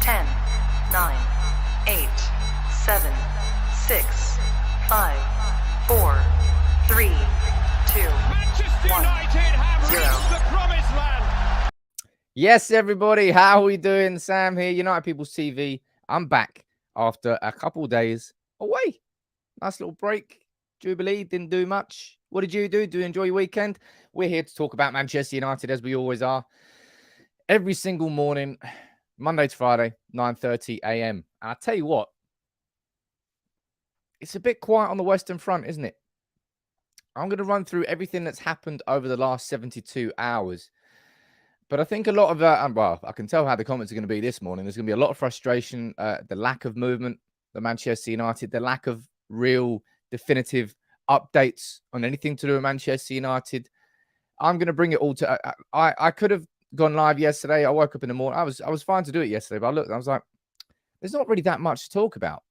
10, 9, 8, 7, 6, 5, 4, 3, 2, Manchester 1, United have 0. reached the promised land. Yes, everybody, how are we doing? Sam here, United People's TV. I'm back after a couple days away. Nice little break. Jubilee, didn't do much. What did you do? Do you enjoy your weekend? We're here to talk about Manchester United, as we always are. Every single morning, Monday to Friday, 9:30 a.m. And I tell you what, it's a bit quiet on the Western Front, isn't it? I'm going to run through everything that's happened over the last 72 hours. But I think a lot of well, I can tell how the comments are going to be this morning. There's going to be a lot of frustration, the lack of movement, the Manchester United, the lack of real definitive updates on anything to do with Manchester United. I'm going to bring it all to. I could have gone live yesterday. I woke up in the morning. I was fine to do it yesterday, but I looked. I was like, there's not really that much to talk about.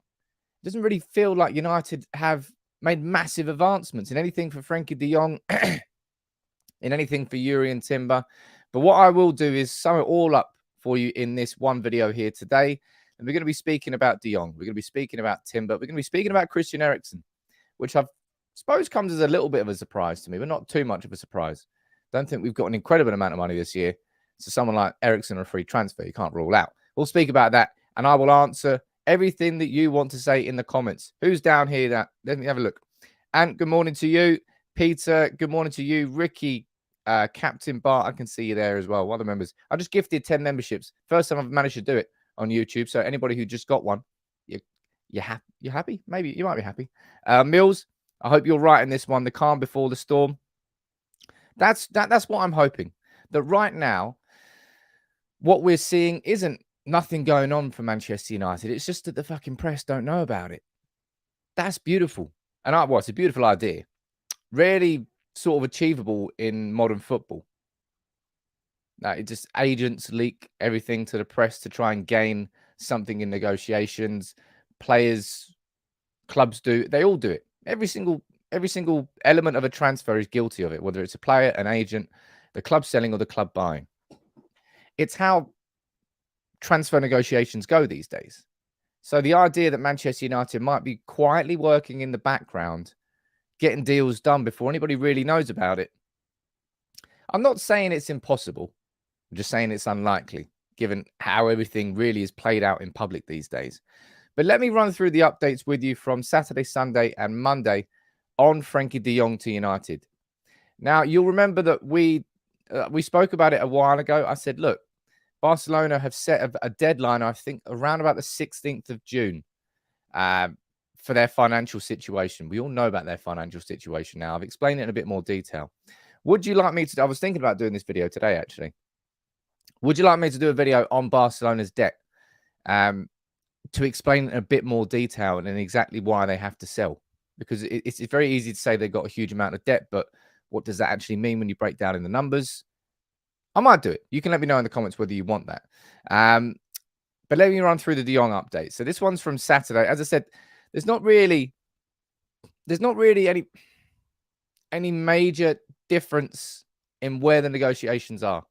It doesn't really feel like United have made massive advancements in anything for Frenkie de Jong, in anything for Jurrien Timber. But what I will do is sum it all up for you in this one video here today. And we're going to be speaking about De Jong. We're going to be speaking about Timber. We're going to be speaking about Christian Eriksen, which I suppose comes as a little bit of a surprise to me, but not too much of a surprise. Don't think we've got an incredible amount of money this year. So someone like Eriksen on a free transfer, you can't rule out. We'll speak about that, and I will answer everything that you want to say in the comments. Who's down here? Let me have a look. And good morning to you. Peter, good morning to you. Ricky, Captain Bart, I can see you there as well. One of the members. I just gifted 10 memberships. First time I've managed to do it on YouTube. So anybody who just got one, you're happy? Maybe you might be happy. Mills, I hope you're right in this one. The calm before the storm. That's what I'm hoping. That right now, what we're seeing isn't nothing going on for Manchester United. It's just that the fucking press don't know about it. That's beautiful. And it's a beautiful idea. Really sort of achievable in modern football. It just agents leak everything to the press to try and gain something in negotiations. Players, clubs do. They all do it. Every single element of a transfer is guilty of it, whether it's a player, an agent, the club selling or the club buying. It's how transfer negotiations go these days. So the idea that Manchester United might be quietly working in the background, getting deals done before anybody really knows about it. I'm not saying it's impossible. I'm just saying it's unlikely, given how everything really is played out in public these days. But let me run through the updates with you from Saturday, Sunday, and Monday on Frenkie de Jong to United. Now, you'll remember that we spoke about it a while ago. I said, look, Barcelona have set a deadline, I think, around about the 16th of June for their financial situation. We all know about their financial situation now. I've explained it in a bit more detail. Would you like me to... I was thinking about doing this video today, actually. Would you like me to do a video on Barcelona's debt to explain in a bit more detail and exactly why they have to sell? Because it's very easy to say they've got a huge amount of debt, but what does that actually mean when you break down in the numbers? I might do it. You can let me know in the comments whether you want that. But let me run through the De Jong update. So this one's from Saturday. As I said, there's not really any major difference in where the negotiations are.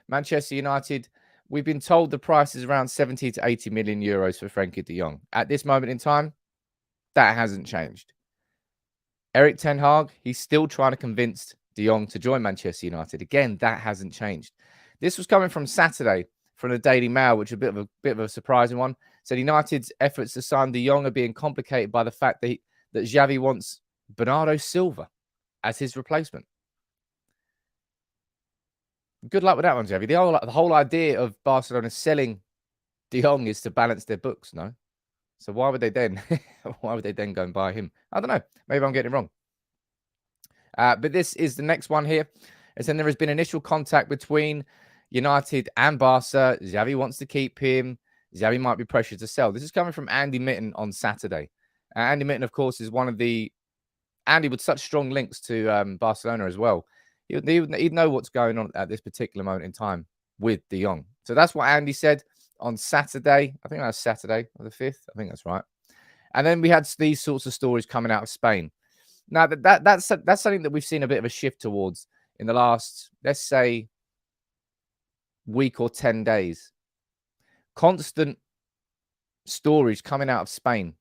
Manchester United, we've been told the price is around 70 to 80 million euros for Frenkie de Jong. At this moment in time, that hasn't changed. Erik Ten Hag, he's still trying to convince De Jong to join Manchester United. Again, that hasn't changed. This was coming from Saturday from the Daily Mail, which is a bit of a surprising one. Said United's efforts to sign De Jong are being complicated by the fact that Xavi wants Bernardo Silva as his replacement. Good luck with that one, Xavi. The whole idea of Barcelona selling De Jong is to balance their books, no? So why would they then go and buy him? I don't know. Maybe I'm getting it wrong. But this is the next one here. It said there has been initial contact between United and Barca. Xavi wants to keep him. Xavi might be pressured to sell. This is coming from Andy Mitten on Saturday. Andy Mitten, of course, is one of the... Andy with such strong links to Barcelona as well. He'd know what's going on at this particular moment in time with De Jong. So that's what Andy said on Saturday. I think that was Saturday, the 5th. I think that's right. And then we had these sorts of stories coming out of Spain. Now, that's something that we've seen a bit of a shift towards in the last, let's say, week or 10 days. Constant stories coming out of Spain,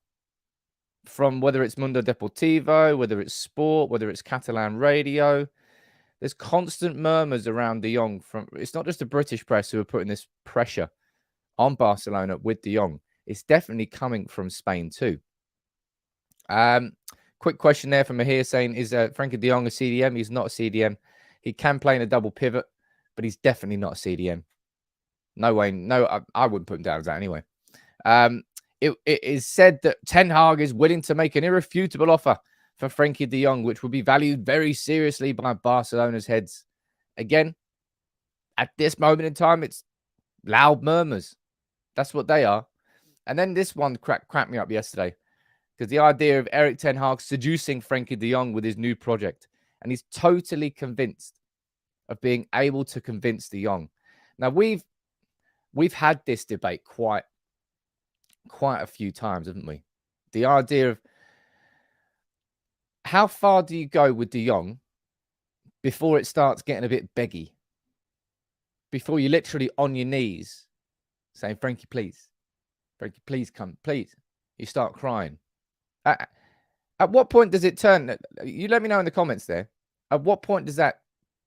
from whether it's Mundo Deportivo, whether it's Sport, whether it's Catalan radio. There's constant murmurs around De Jong. It's not just the British press who are putting this pressure on Barcelona with De Jong. It's definitely coming from Spain too. Quick question there from Mahir saying, is Frenkie de Jong a CDM? He's not a CDM. He can play in a double pivot, but he's definitely not a CDM. No way. No, I wouldn't put him down as that anyway. It is said that Ten Hag is willing to make an irrefutable offer for Frenkie de Jong, which will be valued very seriously by Barcelona's heads. Again, at this moment in time, it's loud murmurs. That's what they are. And then this one cracked me up yesterday, because the idea of Erik Ten Hag seducing Frenkie de Jong with his new project, and he's totally convinced of being able to convince de Jong. Now, we've had this debate quite a few times, haven't we? The idea of how far do you go with de Jong before it starts getting a bit beggy? Before you're literally on your knees saying, Frenkie, please. Frenkie, please come, please. You start crying. At what point does it turn? You let me know in the comments there. At what point does that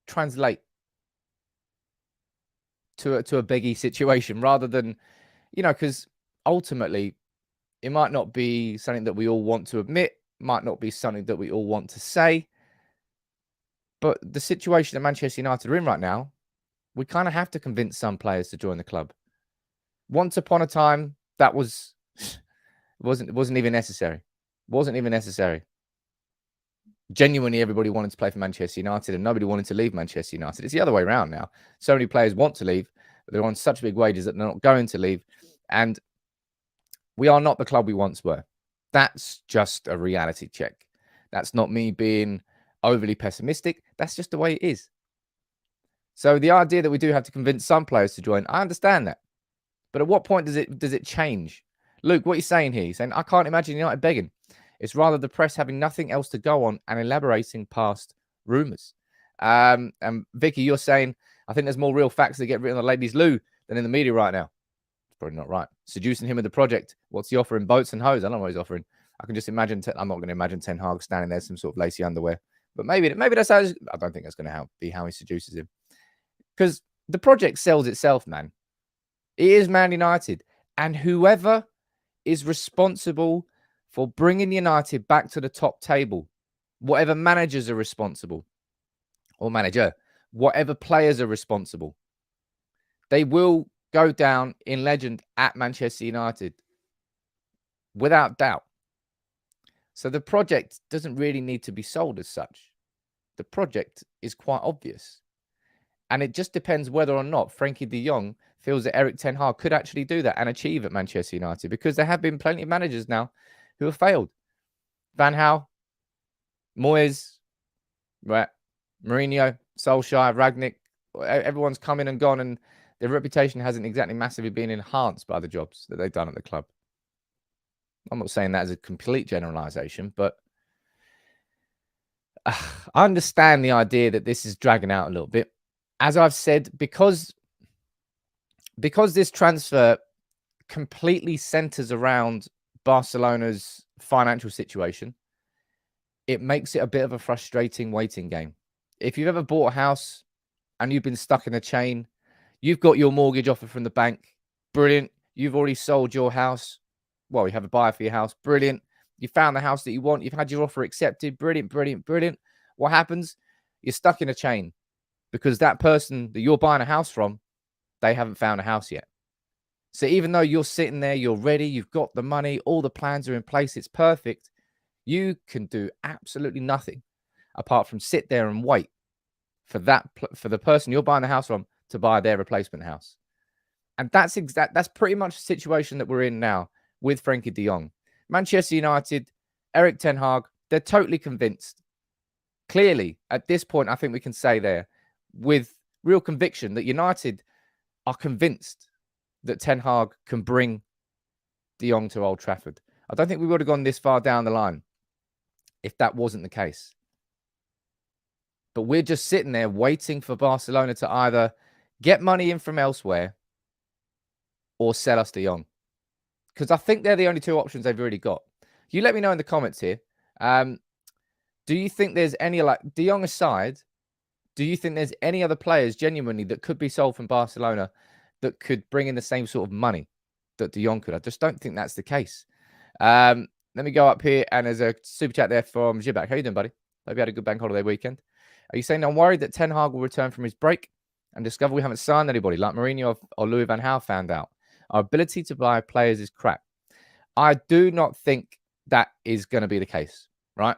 translate to a beggy situation, rather than, because ultimately it might not be something that we all want to admit, might not be something that we all want to say, but the situation that Manchester United are in right now, we kind of have to convince some players to join the club. Once upon a time, that wasn't even necessary. Wasn't even necessary. Genuinely, everybody wanted to play for Manchester United, and nobody wanted to leave Manchester United. It's the other way around now. So many players want to leave, but they're on such big wages that they're not going to leave. And we are not the club we once were. That's just a reality check. That's not me being overly pessimistic. That's just the way it is. So the idea that we do have to convince some players to join, I understand that. But at what point does it change? Luke, what are you saying here? You're saying, I can't imagine United begging. It's rather the press having nothing else to go on and elaborating past rumours. And Vicky, you're saying, I think there's more real facts that get written on the ladies' loo than in the media right now. It's probably not right. Seducing him with the project. What's he offering? Boats and hose? I don't know what he's offering. I can just imagine. I'm not going to imagine Ten Hag standing there, some sort of lacy underwear. But maybe that's how. I don't think that's going to be how he seduces him, because the project sells itself, man. It is Man United, and whoever is responsible for bringing United back to the top table, whatever managers are responsible, or whatever players are responsible, they will go down in legend at Manchester United, without doubt. So the project doesn't really need to be sold as such. The project is quite obvious. And it just depends whether or not Frenkie de Jong feels that Erik Ten Hag could actually do that and achieve at Manchester United, because there have been plenty of managers now who have failed. Van Gaal, Moyes, right, Mourinho, Solskjaer, Ragnick, everyone's come in and gone, and their reputation hasn't exactly massively been enhanced by the jobs that they've done at the club. I'm not saying that as a complete generalization, but I understand the idea that this is dragging out a little bit. As I've said, because this transfer completely centers around Barcelona's financial situation, it makes it a bit of a frustrating waiting game. If you've ever bought a house and you've been stuck in a chain, you've got your mortgage offer from the bank. Brilliant. You've already sold your house. Well, you have a buyer for your house. Brilliant. You found the house that you want. You've had your offer accepted. Brilliant, brilliant, brilliant. What happens? You're stuck in a chain because that person that you're buying a house from, they haven't found a house yet. So even though you're sitting there, you're ready, you've got the money, all the plans are in place, it's perfect, you can do absolutely nothing apart from sit there and wait for the person you're buying the house from to buy their replacement house. And that's pretty much the situation that we're in now with Frenkie de Jong. Manchester United, Erik Ten Hag, they're totally convinced. Clearly, at this point, I think we can say there with real conviction that United are convinced that Ten Hag can bring de Jong to Old Trafford. I don't think we would have gone this far down the line if that wasn't the case. But we're just sitting there waiting for Barcelona to either get money in from elsewhere or sell us de Jong. because I think they're the only two options they've really got. You let me know in the comments here. Do you think there's any, like, De Jong aside, do you think there's any other players genuinely that could be sold from Barcelona that could bring in the same sort of money that De Jong could? I just don't think that's the case. Let me go up here, and there's a super chat there from Jibak. How you doing, buddy? Hope you had a good bank holiday weekend. Are you saying I'm worried that Ten Hag will return from his break and discover we haven't signed anybody like Mourinho or Louis van Gaal found out? Our ability to buy players is crap. I do not think that is going to be the case, right?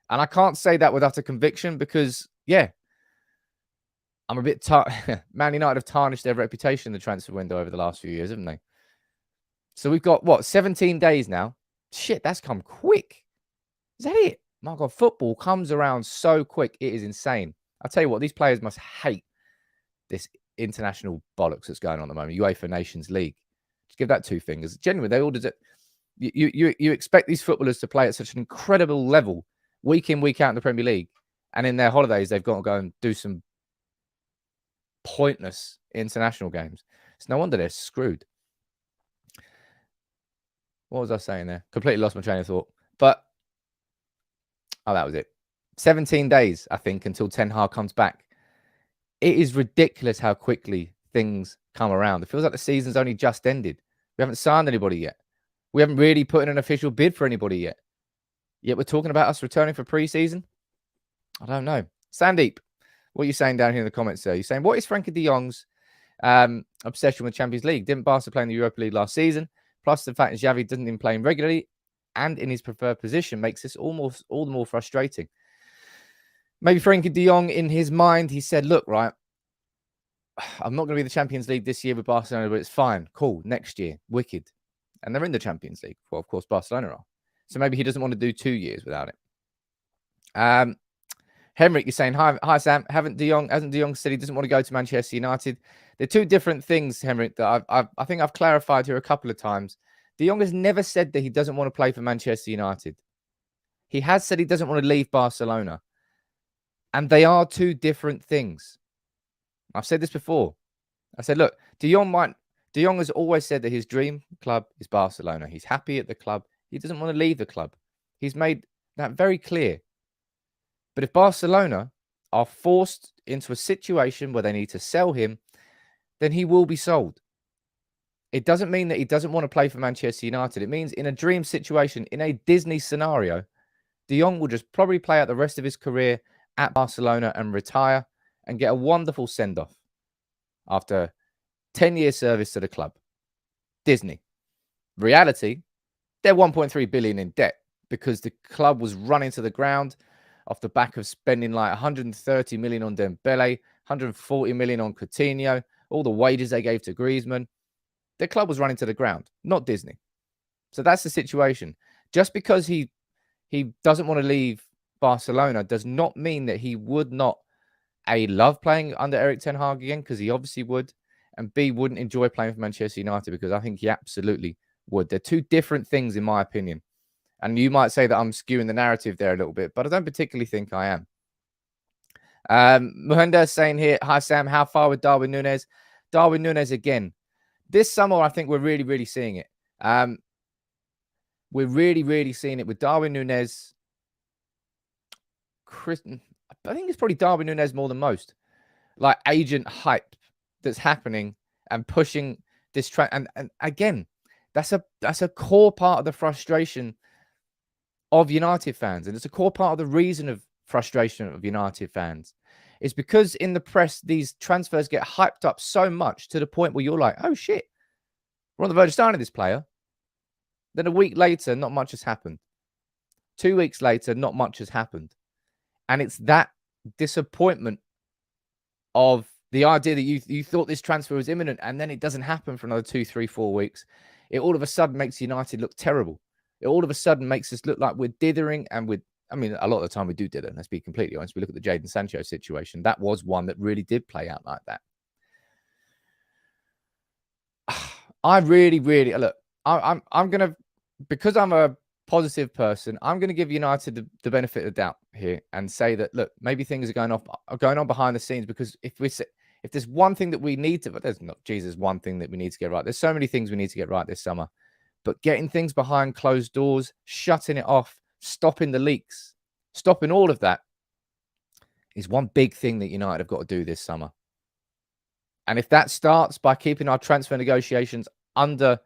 And I can't say that without a conviction because, yeah, I'm a bit Man United have tarnished their reputation in the transfer window over the last few years, haven't they? So we've got, what, 17 days now? Shit, that's come quick. Is that it? My God, football comes around so quick. It is insane. I'll tell you what, these players must hate this international bollocks that's going on at the moment. UEFA Nations League. Just give that two fingers. Genuinely, they all deserve. You expect these footballers to play at such an incredible level week in, week out in the Premier League. And in their holidays, they've got to go and do some pointless international games. It's no wonder they're screwed. What was I saying there? Completely lost my train of thought. But, oh, that was it. 17 days, I think, until Ten Hag comes back. It is ridiculous how quickly things come around. It feels like the season's only just ended. We haven't signed anybody yet. We haven't really put in an official bid for anybody yet. Yet we're talking about us returning for pre-season? I don't know. Sandeep, what are you saying down here in the comments, sir? You're saying, what is Frenkie de Jong's obsession with Champions League? Didn't Barca play in the Europa League last season? Plus the fact that Xavi doesn't even play him regularly and in his preferred position makes this all the more frustrating. Maybe Frenkie de Jong, in his mind, he said, look, right, I'm not going to be in the Champions League this year with Barcelona, but it's fine. Cool. Next year. Wicked. And they're in the Champions League. Well, of course, Barcelona are. So maybe he doesn't want to do 2 years without it. Henrik, you're saying, hi Sam. Hasn't De Jong said he doesn't want to go to Manchester United? They're two different things, Henrik, that I think I've clarified here a couple of times. De Jong has never said that he doesn't want to play for Manchester United. He has said he doesn't want to leave Barcelona. And they are two different things. I've said this before. I said, look, De Jong has always said that his dream club is Barcelona. He's happy at the club. He doesn't want to leave the club. He's made that very clear. But if Barcelona are forced into a situation where they need to sell him, then he will be sold. It doesn't mean that he doesn't want to play for Manchester United. It means in a dream situation, in a Disney scenario, De Jong will just probably play out the rest of his career at Barcelona and retire and get a wonderful send-off after 10 years service to the club. Disney. Reality, they're 1.3 billion in debt because the club was running to the ground off the back of spending like 130 million on Dembele, 140 million on Coutinho, all the wages they gave to Griezmann. The club was running to the ground, not Disney. So that's the situation. Just because he doesn't want to leave Barcelona does not mean that he would not, A, love playing under Erik Ten Hag again, because he obviously would, and B, wouldn't enjoy playing for Manchester United, because I think he absolutely would. They're two different things, in my opinion. And you might say that I'm skewing the narrative there a little bit, but I don't particularly think I am. Muhenda saying here, hi, Sam, how far with Darwin Nunez? Darwin Nunez again. This summer, I think we're really, really seeing it. We're really, really seeing it with Darwin Nunez. I think it's probably Darwin Nunez more than most. Like agent hype that's happening and pushing this and again, that's a core part of the frustration of United fans, and it's a core part of the reason of frustration of United fans. It's because in the press these transfers get hyped up so much to the point where you're like, oh shit, we're on the verge of signing this player. Then a week later, not much has happened. 2 weeks later, not much has happened. And it's that disappointment of the idea that you thought this transfer was imminent and then it doesn't happen for another 2, 3, 4 weeks. It all of a sudden makes United look terrible. It all of a sudden makes us look like we're dithering, and I mean, a lot of the time we do dither, let's be completely honest. We look at the Jadon Sancho situation. That was one that really did play out like that. I really, really, look, I'm going to, because I'm a positive person, I'm going to give United the benefit of the doubt here and say that, look, maybe things are going on behind the scenes, because if there's one thing that we need to, but there's not, Jesus, one thing that we need to get right. There's so many things we need to get right this summer. But getting things behind closed doors, shutting it off, stopping the leaks, stopping all of that is one big thing that United have got to do this summer. And if that starts by keeping our transfer negotiations under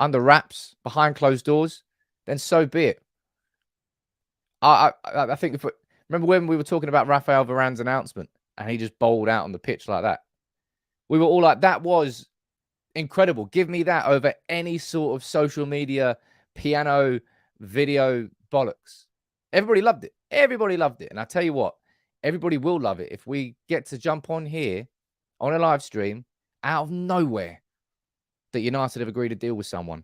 wraps, behind closed doors, then so be it. I think remember when we were talking about Rafael Varane's announcement and he just bowled out on the pitch like that? We were all like, that was incredible. Give me that over any sort of social media, piano, video bollocks. Everybody loved it. Everybody loved it. And I tell you what, everybody will love it if we get to jump on here on a live stream out of nowhere that United have agreed to deal with someone.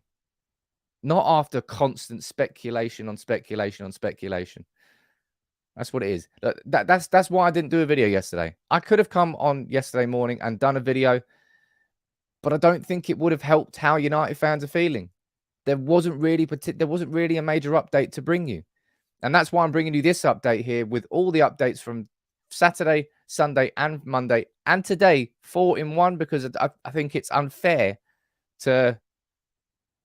Not after constant speculation on speculation on speculation. That's what it is. That's why I didn't do a video yesterday. I could have come on yesterday morning and done a video, but I don't think it would have helped how United fans are feeling. There wasn't really a major update to bring you. And that's why I'm bringing you this update here with all the updates from Saturday, Sunday, and Monday, and today, 4 in 1, because I think it's unfair to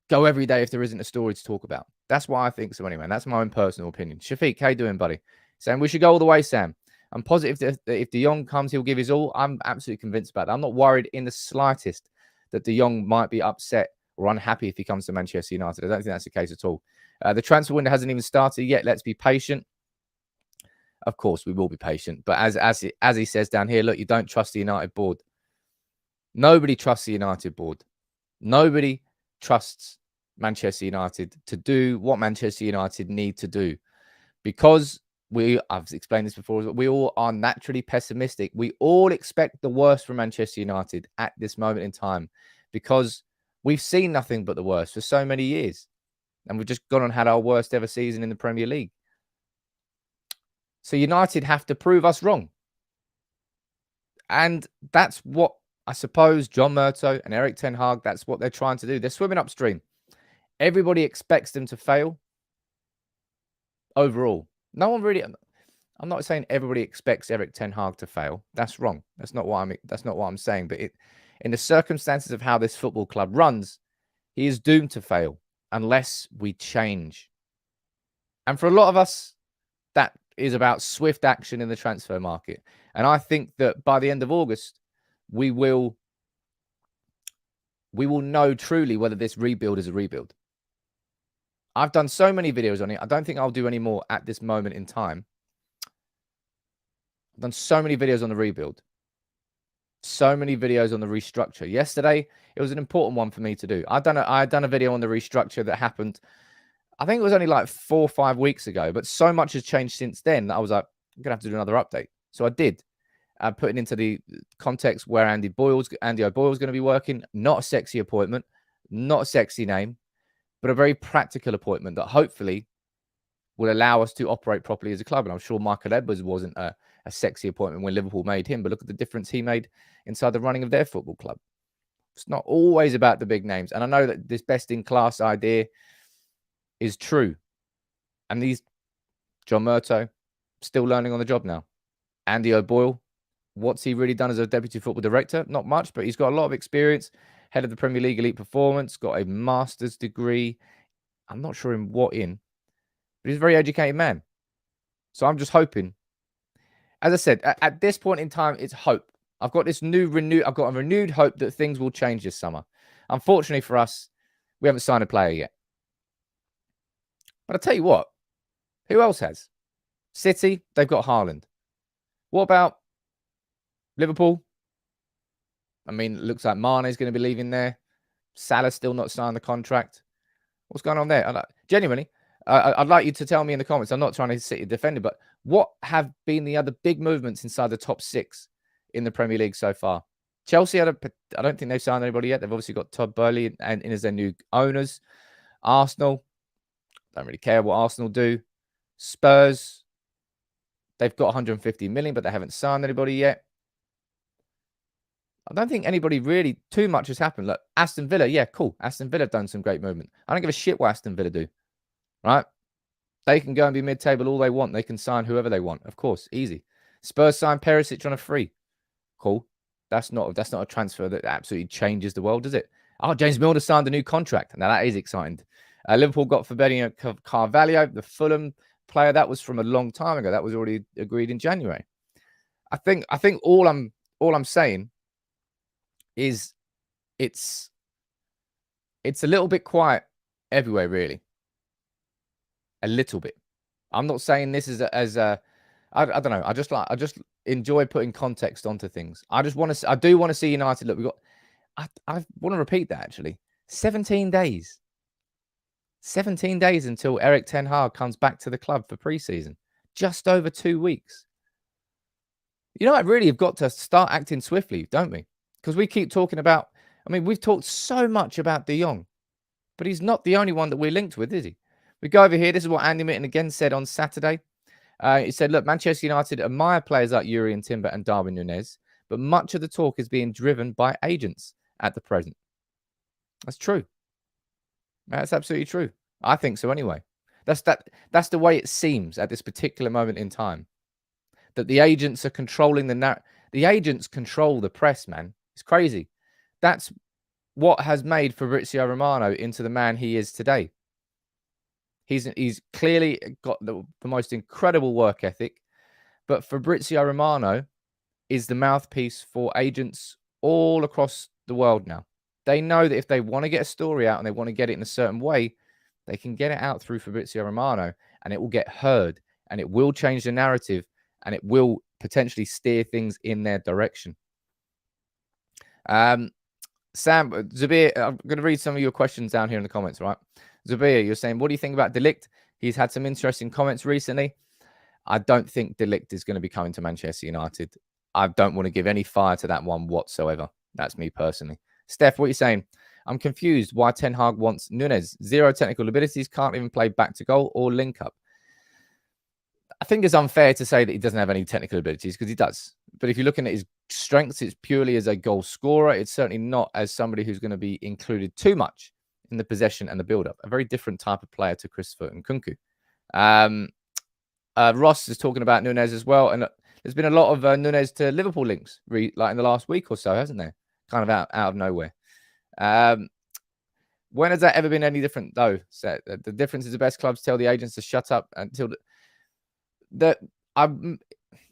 go every day if there isn't a story to talk about. That's why I think so anyway. That's my own personal opinion. Shafiq, how you doing, buddy? Saying we should go all the way, Sam. I'm positive that if De Jong comes, he'll give his all. I'm absolutely convinced about that. I'm not worried in the slightest that De Jong might be upset or unhappy if he comes to Manchester United. I don't think that's the case at all. The transfer window hasn't even started yet. Let's be patient. Of course, we will be patient. But as he says down here, look, you don't trust the United board. Nobody trusts the United board. Nobody trusts Manchester United to do what Manchester United need to do. Because I've explained this before, we all are naturally pessimistic. We all expect the worst from Manchester United at this moment in time because we've seen nothing but the worst for so many years. And we've just gone and had our worst ever season in the Premier League. So United have to prove us wrong. And that's what I suppose John Murtough and Erik Ten Hag, that's what they're trying to do. They're swimming upstream. Everybody expects them to fail overall. No one really... I'm not saying everybody expects Erik Ten Hag to fail. That's wrong. That's not what I'm saying. But in the circumstances of how this football club runs, he is doomed to fail unless we change. And for a lot of us, that is about swift action in the transfer market. And I think that by the end of August, we will know truly whether this rebuild is a rebuild. I've done so many videos on it. I don't think I'll do any more at this moment in time. I've done so many videos on the rebuild. So many videos on the restructure. Yesterday, it was an important one for me to do. I had done a video on the restructure that happened, I think it was only like 4 or 5 weeks ago, but so much has changed since then that I was like, I'm going to have to do another update. So I did. Putting into the context where Andy O'Boyle's going to be working. Not a sexy appointment, not a sexy name, but a very practical appointment that hopefully will allow us to operate properly as a club. And I'm sure Michael Edwards wasn't a sexy appointment when Liverpool made him, but look at the difference he made inside the running of their football club. It's not always about the big names. And I know that this best-in-class idea is true. And John Murtough, still learning on the job now. Andy O'Boyle, what's he really done as a deputy football director? Not much, but he's got a lot of experience. Head of the Premier League Elite Performance, got a master's degree. I'm not sure in what but he's a very educated man. So I'm just hoping. As I said, at this point in time, it's hope. I've got a renewed hope that things will change this summer. Unfortunately for us, we haven't signed a player yet. But I'll tell you what, who else has? City, they've got Haaland. What about Liverpool? I mean, it looks like Mane's going to be leaving there. Salah's still not signed the contract. What's going on there? Genuinely, I'd like you to tell me in the comments. I'm not trying to sit here defending, but what have been the other big movements inside the top 6 in the Premier League so far? Chelsea, I don't think they've signed anybody yet. They've obviously got Todd Boyle and as their new owners. Arsenal, don't really care what Arsenal do. Spurs, they've got 150 million, but they haven't signed anybody yet. I don't think anybody really too much has happened. Look, Aston Villa, yeah, cool. Aston Villa have done some great movement. I don't give a shit what Aston Villa do, right? They can go and be mid-table all they want. They can sign whoever they want, of course, easy. Spurs sign Perisic on a free. Cool. That's not a transfer that absolutely changes the world, does it? Oh, James Milner signed a new contract. Now, that is exciting. Liverpool got Fabinho Carvalho, the Fulham player. That was from a long time ago. That was already agreed in January. I think all I'm saying is it's a little bit quiet everywhere, really. A little bit. I'm not saying this is I don't know. I just enjoy putting context onto things. I do want to see United. Look, I want to repeat that actually. 17 days. 17 days until Erik Ten Hag comes back to the club for pre-season. Just over 2 weeks. You know, I really have got to start acting swiftly, don't we? Because we keep talking about, I mean, we've talked so much about De Jong, but he's not the only one that we're linked with, is he? We go over here. This is what Andy Mitten again said on Saturday. He said, look, Manchester United admire players like Jurrien Timber and Darwin Nunez, but much of the talk is being driven by agents at the present. That's true. That's absolutely true. I think so anyway. That's the way it seems at this particular moment in time. That the agents are controlling the agents control the press, man. It's crazy. That's what has made Fabrizio Romano into the man he is today. He's clearly got the most incredible work ethic, but Fabrizio Romano is the mouthpiece for agents all across the world now. They know that if they want to get a story out and they want to get it in a certain way, they can get it out through Fabrizio Romano and it will get heard and it will change the narrative and it will potentially steer things in their direction. Sam, Zabir, I'm going to read some of your questions down here in the comments, right? Zabir, you're saying, what do you think about De Ligt? He's had some interesting comments recently. I don't think De Ligt is going to be coming to Manchester United. I don't want to give any fire to that one whatsoever. That's me personally. Steph, what are you saying? I'm confused why Ten Hag wants Nunez. Zero technical abilities, can't even play back to goal or link up. I think it's unfair to say that he doesn't have any technical abilities because he does. But if you're looking at his strengths, it's purely as a goal scorer. It's certainly not as somebody who's going to be included too much in the possession and the build-up. A very different type of player to Christopher Nkunku. Ross is talking about Nunez as well. And there's been a lot of Nunez to Liverpool links like in the last week or so, hasn't there? Kind of out of nowhere. When has that ever been any different, though? So, the difference is the best clubs tell the agents to shut up until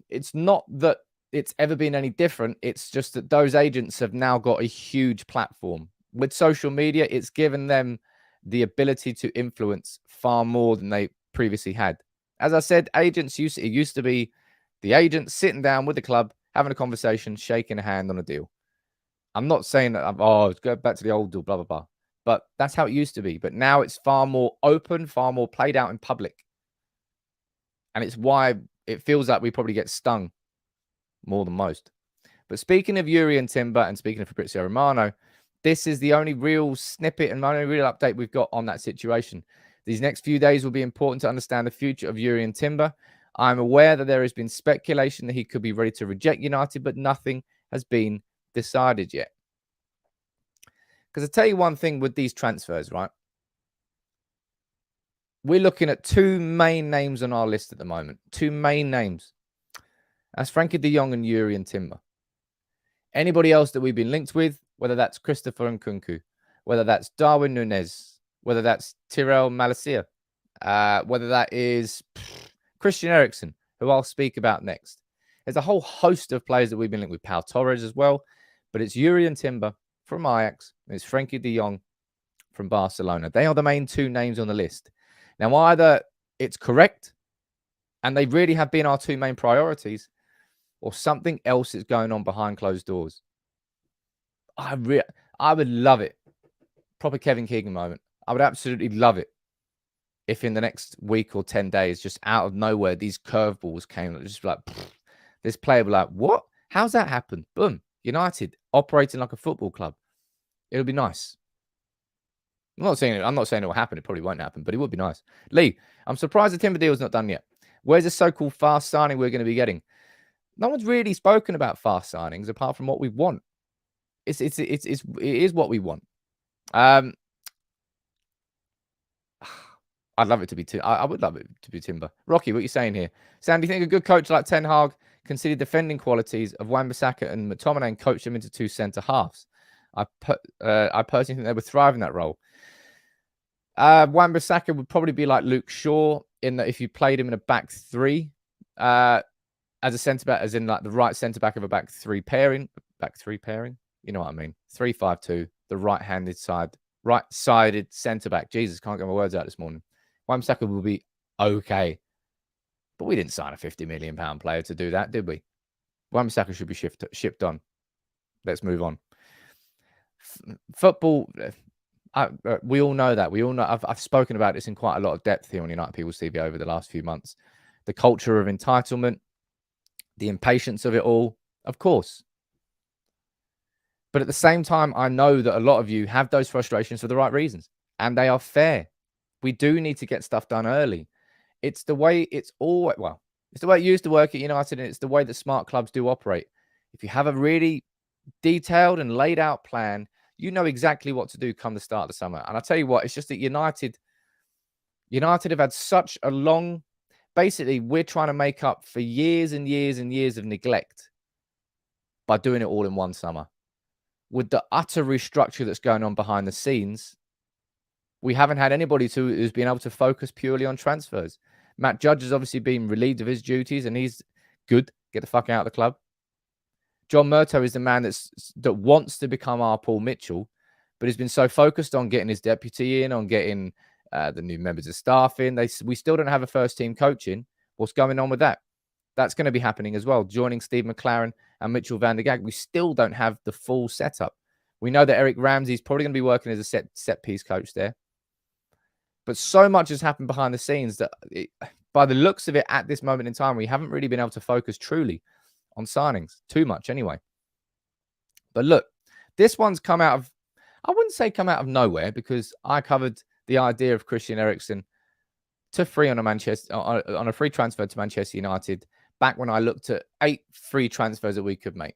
it's not that it's ever been any different. It's just that those agents have now got a huge platform. With social media, it's given them the ability to influence far more than they previously had. As I said, agents used to be the agent sitting down with the club, having a conversation, shaking a hand on a deal. I'm not saying that, let's go back to the old deal, blah, blah, blah. But that's how it used to be. But now it's far more open, far more played out in public. And it's why it feels like we probably get stung more than most. But speaking of Jurrien Timber and speaking of Fabrizio Romano, this is the only real snippet and only real update we've got on that situation. These next few days will be important to understand the future of Jurrien Timber. I'm aware that there has been speculation that he could be ready to reject United, but nothing has been decided yet. Because I tell you one thing with these transfers, right? We're looking at two main names on our list at the moment. Two main names. That's Frenkie de Jong and Jurrien Timber. Anybody else that we've been linked with, whether that's Christopher Nkunku, whether that's Darwin Nunez, whether that's Tyrell Malacia, whether that is Christian Eriksen, who I'll speak about next. There's a whole host of players that we've been linked with. Pau Torres as well. But it's Jurrien Timber from Ajax. And it's Frenkie de Jong from Barcelona. They are the main two names on the list. Now, either it's correct and they really have been our two main priorities, or something else is going on behind closed doors. I would love it. Proper Kevin Keegan moment. I would absolutely love it if in the next week or 10 days, just out of nowhere, these curveballs came. Just like, this player would be like, what? How's that happened? Boom. United operating like a football club. It'll be nice. I'm not saying it will happen. It probably won't happen, but it would be nice. Lee, I'm surprised the Timber deal is not done yet. Where's the so-called fast signing we're going to be getting? No one's really spoken about fast signings apart from what we want. It is what we want. I'd love it to be. I would love it to be Timber. Rocky, what are you saying here? Sam, do you think a good coach like Ten Hag considered defending qualities of Wan-Bissaka and McTominay and coach them into two centre halves? I personally think they would thrive in that role. Wan-Bissaka would probably be like Luke Shaw in that if you played him in a back three as a centre back, as in like the right centre back of a back three pairing. You know what I mean? 3-5-2, the right-sided centre back. Jesus, can't get my words out this morning. Wan-Bissaka will be okay, but we didn't sign a £50 million player to do that, did we? Wan-Bissaka should be shipped on. Let's move on. Football. We all know that. We all know. I've spoken about this in quite a lot of depth here on United People's TV over the last few months. The culture of entitlement, the impatience of it all, of course. But at the same time, I know that a lot of you have those frustrations for the right reasons, and they are fair. We do need to get stuff done early. It's the way it's the way it used to work at United, and it's the way that smart clubs do operate. If you have a really detailed and laid out plan, you know exactly what to do come the start of the summer. And I'll tell you what, it's just that United have had such a long, basically, we're trying to make up for years and years and years of neglect by doing it all in one summer. With the utter restructure that's going on behind the scenes, we haven't had anybody who's been able to focus purely on transfers. Matt Judge has obviously been relieved of his duties, and he's good. Get the fuck out of the club. John Murtough is the man that wants to become our Paul Mitchell, but he's been so focused on getting his deputy in, on getting the new members of staff in. We still don't have a first-team coach in. What's going on with that? That's going to be happening as well. Joining Steve McLaren and Mitchell van der Gaag, we still don't have the full setup. We know that Eric Ramsey's probably going to be working as a set-piece coach there. But so much has happened behind the scenes that, by the looks of it at this moment in time, we haven't really been able to focus truly on signings. Too much anyway. But look, this one's come out of, I wouldn't say come out of nowhere, because I covered the idea of Christian Eriksen to free on a free transfer to Manchester United back when I looked at 8 free transfers that we could make.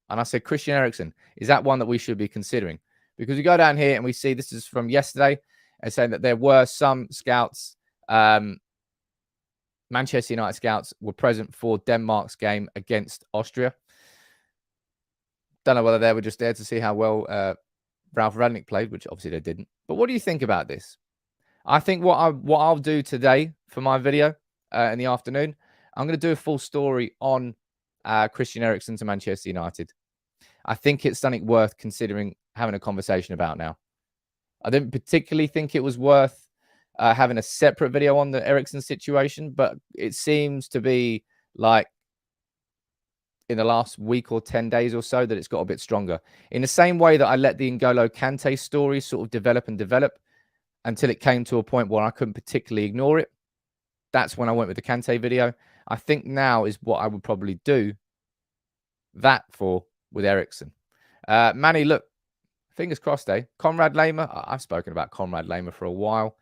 And I said, Christian Eriksen, is that one that we should be considering? Because we go down here and we see, this is from yesterday, and saying that there were some scouts, Manchester United scouts were present for Denmark's game against Austria. Don't know whether they were just there to see how well Ralf Rangnick played, which obviously they didn't. But what do you think about this? I think what I'll do today for my video in the afternoon, I'm going to do a full story on Christian Eriksen to Manchester United. I think it's something worth considering having a conversation about now. I didn't particularly think it was worth having a separate video on the Eriksen situation, but it seems to be like in the last week or 10 days or so that it's got a bit stronger. In the same way that I let the N'Golo Kante story sort of develop until it came to a point where I couldn't particularly ignore it. That's when I went with the Kante video. I think now is what I would probably do that for with Eriksen. Manny, look, fingers crossed, eh? Conrad Lehmer. I've spoken about Conrad Lehmer for a while.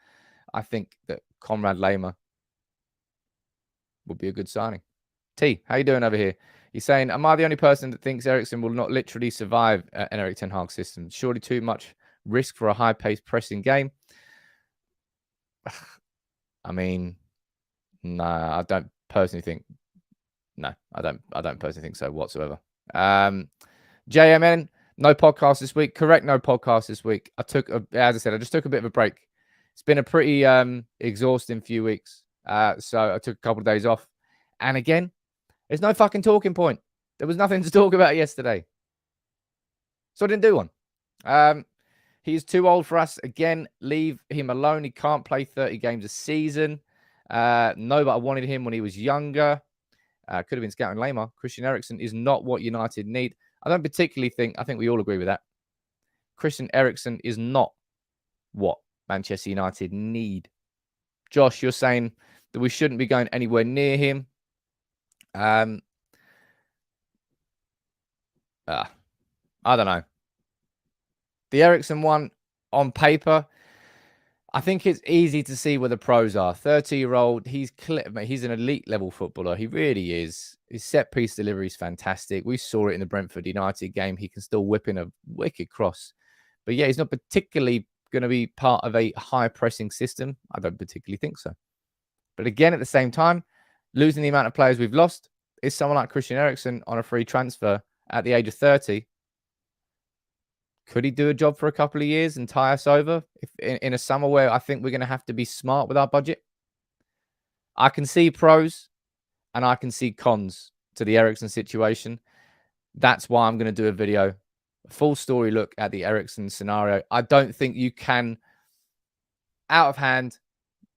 I think that Conrad Lehmer would be a good signing. T, how you doing over here? He's saying, am I the only person that thinks Eriksen will not literally survive an Erik ten Hag system? Surely too much risk for a high-paced pressing game. I mean, no, I don't personally think. No, I don't personally think so whatsoever. JMN, no podcast this week. Correct, no podcast this week. As I said, I just took a bit of a break. It's been a pretty exhausting few weeks. So I took a couple of days off. And again, there's no fucking talking point. There was nothing to talk about yesterday. So I didn't do one. He's too old for us. Again, leave him alone. He can't play 30 games a season. No, but I wanted him when he was younger. Could have been scouting Lehmer. Christian Eriksen is not what United need. I don't particularly think, I think we all agree with that. Christian Eriksen is not what Manchester United need. Josh, you're saying that we shouldn't be going anywhere near him. I don't know. The Eriksen one on paper, I think it's easy to see where the pros are. 30-year-old, he's an elite level footballer. He really is. His set piece delivery is fantastic. We saw it in the Brentford United game. He can still whip in a wicked cross. But yeah, he's not particularly going to be part of a high pressing system. I don't particularly think so. But again, at the same time, losing the amount of players we've lost, is someone like Christian Eriksen on a free transfer at the age of 30 Could he do a job for a couple of years and tie us over if in a summer where I think we're going to have to be smart with our budget? I can see pros and I can see cons to the Eriksen situation. That's why I'm going to do a video, a full story look at the Eriksen scenario. I don't think you can, out of hand,